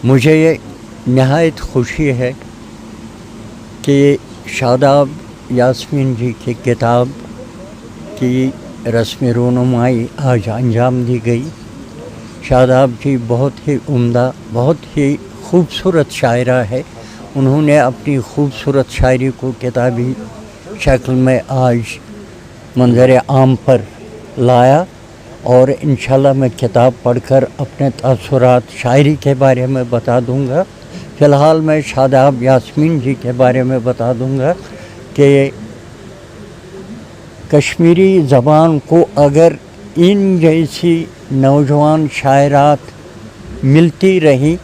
مجھے نہایت خوشی ہے کہ شاداب یاسمین جی کی کتاب کی رسم رونمائی آج انجام دی گئی۔ شاداب جی بہت ہی عمدہ، بہت ہی خوبصورت شاعرہ ہے۔ انہوں نے اپنی خوبصورت شاعری کو کتابی شکل میں آج منظر عام پر لایا، اور انشاءاللہ میں کتاب پڑھ کر اپنے تاثرات شاعری کے بارے میں بتا دوں گا۔ فی الحال میں شاداب یاسمین جی کے بارے میں بتا دوں گا کہ کشمیری زبان کو اگر ان جیسی نوجوان شاعرات ملتی رہیں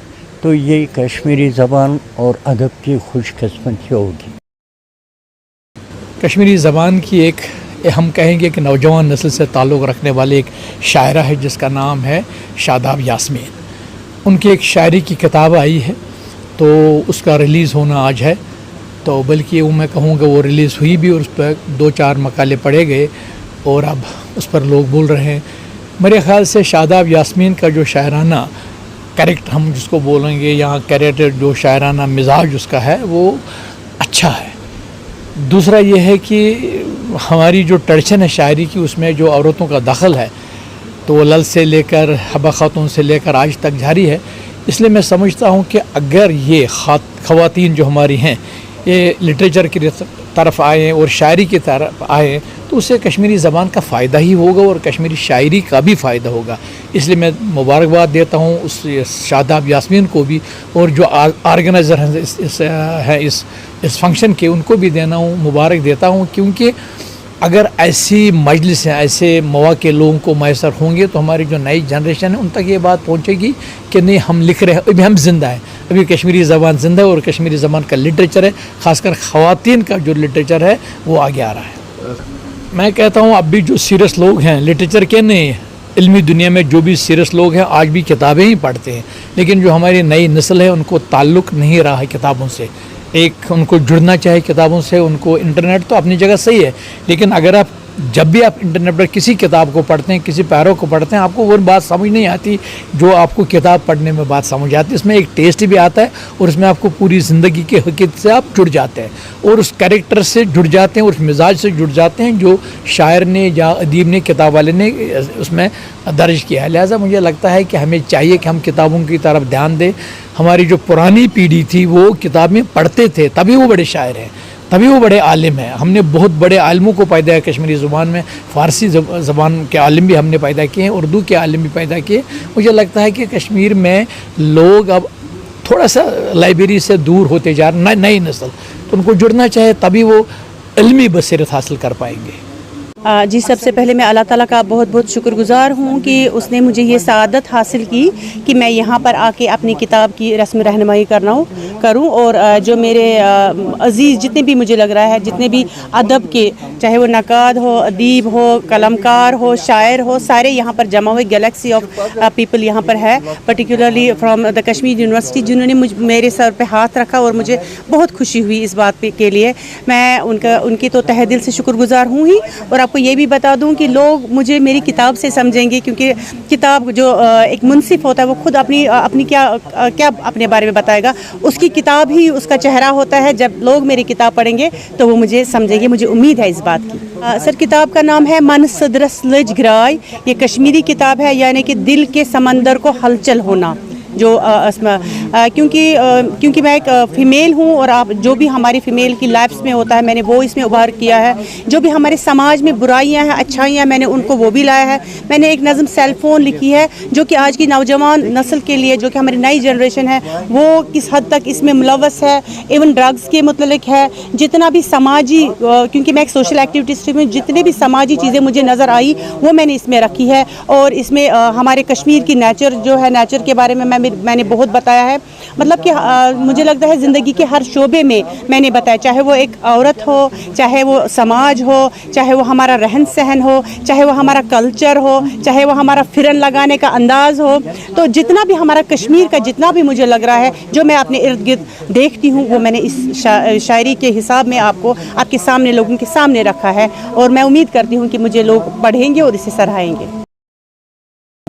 تو یہ کشمیری زبان اور ادب کی خوش قسمتی ہوگی۔ کشمیری زبان کی ایک ہم کہیں گے کہ نوجوان نسل سے تعلق رکھنے والے ایک شاعرہ ہے جس کا نام ہے شاداب یاسمین۔ ان کی ایک شاعری کی کتاب آئی ہے تو اس کا ریلیز ہونا آج ہے، تو بلکہ وہ میں کہوں کہ وہ ریلیز ہوئی بھی اور اس پر 2-4 مقالے پڑھے گئے اور اب اس پر لوگ بول رہے ہیں۔ میرے خیال سے شاداب یاسمین کا جو شاعرانہ کریکٹر ہم جس کو بولیں گے، یہاں کریکٹر جو شاعرانہ مزاج اس کا ہے وہ اچھا ہے۔ دوسرا یہ ہے کہ ہماری جو ٹریڈیشن ہے شاعری کی، اس میں جو عورتوں کا دخل ہے تو وہ لل سے لے کر حبہ خاتون سے لے کر آج تک جاری ہے۔ اس لیے میں سمجھتا ہوں کہ اگر یہ خواتین جو ہماری ہیں یہ لٹریچر کی طرف آئیں اور شاعری کی طرف آئیں تو اس سے کشمیری زبان کا فائدہ ہی ہوگا اور کشمیری شاعری کا بھی فائدہ ہوگا۔ اس لیے میں مبارکباد دیتا ہوں اس شاداب یاسمین کو بھی، اور جو آرگنائزر ہیں اس فنکشن کے ان کو بھی دینا ہوں، مبارک دیتا ہوں، کیونکہ اگر ایسی مجلس ہیں، ایسے مواقع لوگوں کو میسر ہوں گے تو ہماری جو نئی جنریشن ہے ان تک یہ بات پہنچے گی کہ نہیں ہم لکھ رہے ہیں، ابھی ہم زندہ ہیں، ابھی کشمیری زبان زندہ ہے اور کشمیری زبان کا لٹریچر ہے، خاص کر خواتین کا جو لٹریچر ہے وہ آگے آ رہا ہے۔ میں کہتا ہوں اب بھی جو سیریس لوگ ہیں لٹریچر کے نہیں، علمی دنیا میں جو بھی سیریس لوگ ہیں آج بھی کتابیں ہی پڑھتے ہیں، لیکن جو ہماری نئی نسل ہے ان کو تعلق نہیں رہا ہے کتابوں سے۔ ایک ان کو جڑنا چاہے کتابوں سے، ان کو انٹرنیٹ تو اپنی جگہ صحیح ہے، لیکن اگر آپ جب بھی آپ انٹرنیٹ پر کسی کتاب کو پڑھتے ہیں، کسی پیرو کو پڑھتے ہیں، آپ کو وہ بات سمجھ نہیں آتی جو آپ کو کتاب پڑھنے میں بات سمجھ آتی ہے۔ اس میں ایک ٹیسٹ بھی آتا ہے اور اس میں آپ کو پوری زندگی کے حقیقت سے آپ جڑ جاتے ہیں اور اس کریکٹر سے جڑ جاتے ہیں اور اس مزاج سے جڑ جاتے ہیں جو شاعر نے یا ادیب نے، کتاب والے نے اس میں درج کیا ہے۔ لہٰذا مجھے لگتا ہے کہ ہمیں چاہیے کہ ہم کتابوں کی طرف دھیان دیں۔ ہماری جو پرانی پیڑھی تھی وہ کتابیں پڑھتے تھے، تبھی وہ بڑے شاعر ہیں، تبھی وہ بڑے عالم ہیں۔ ہم نے بہت بڑے عالموں کو پیدا کیا کشمیری زبان میں، فارسی زبان کے عالم بھی ہم نے پیدا کیے ہیں، اردو کے عالم بھی پیدا کیے۔ مجھے لگتا ہے کہ کشمیر میں لوگ اب تھوڑا سا لائبریری سے دور ہوتے جا رہے ہیں، نئی نسل، تو ان کو جڑنا چاہے تبھی وہ علمی بصیرت حاصل کر پائیں گے۔ جی، سب سے پہلے میں اللہ تعالیٰ کا بہت بہت شکر گزار ہوں کہ اس نے مجھے یہ سعادت حاصل کی کہ میں یہاں پر آ کے اپنی کتاب کی رسم رہنمائی کروں، اور جو میرے عزیز جتنے بھی مجھے لگ رہا ہے جتنے بھی ادب کے، چاہے وہ نقاد ہو، ادیب ہو، قلمکار ہو، شاعر ہو، سارے یہاں پر جمع ہوئے، گلیکسی آف پیپل یہاں پر ہے، particularly from the Kashmir university, جنہوں نے میرے سر پہ ہاتھ رکھا اور مجھے بہت خوشی ہوئی اس بات کے لیے۔ میں ان کی تو تہ دل سے شکر گزار ہوں ہی، اور آپ کو یہ بھی بتا دوں کہ لوگ مجھے میری کتاب سے سمجھیں گے، کیونکہ کتاب جو ایک منصف ہوتا ہے وہ خود اپنی کیا اپنے بارے میں بتائے گا، اس کی کتاب ہی اس کا چہرہ ہوتا ہے۔ جب لوگ میری کتاب پڑھیں گے تو وہ مجھے سمجھیں گے، مجھے امید ہے اس بات کی۔ سر، کتاب کا نام ہے من صدرس لج گرائے، یہ کشمیری کتاب ہے، یعنی کہ دل کے سمندر کو ہلچل ہونا، جو کیونکہ میں ایک فیمیل ہوں، اور آپ جو بھی ہماری فیمیل کی لائفس میں ہوتا ہے میں نے وہ اس میں ابھار کیا ہے، جو بھی ہمارے سماج میں برائیاں ہیں، اچھائیاں، میں نے ان کو وہ بھی لایا ہے۔ میں نے ایک نظم سیل فون لکھی ہے جو کہ آج کی نوجوان نسل کے لیے، جو کہ ہماری نئی جنریشن ہے، وہ کس حد تک اس میں ملوث ہے، ایون ڈرگز کے متعلق ہے، جتنا بھی سماجی، کیونکہ میں ایک سوشل ایکٹیویٹسٹ میں جتنے بھی سماجی چیزیں مجھے نظر آئی وہ میں نے اس میں رکھی ہے، اور اس میں ہمارے کشمیر کی نیچر جو ہے، نیچر کے بارے میں میں نے بہت بتایا ہے۔ مطلب کہ مجھے لگتا ہے زندگی کے ہر شعبے میں نے بتایا، چاہے وہ ایک عورت ہو، چاہے وہ سماج ہو، چاہے وہ ہمارا رہن سہن ہو، چاہے وہ ہمارا کلچر ہو، چاہے وہ ہمارا فرن لگانے کا انداز ہو، تو جتنا بھی ہمارا کشمیر کا جتنا بھی مجھے لگ رہا ہے جو میں اپنے ارد گرد دیکھتی ہوں، وہ میں نے اس شاعری کے حساب میں آپ کے سامنے، لوگوں کے سامنے رکھا ہے، اور میں امید کرتی ہوں کہ مجھے لوگ پڑھیں گے اور اسے سراہیں گے۔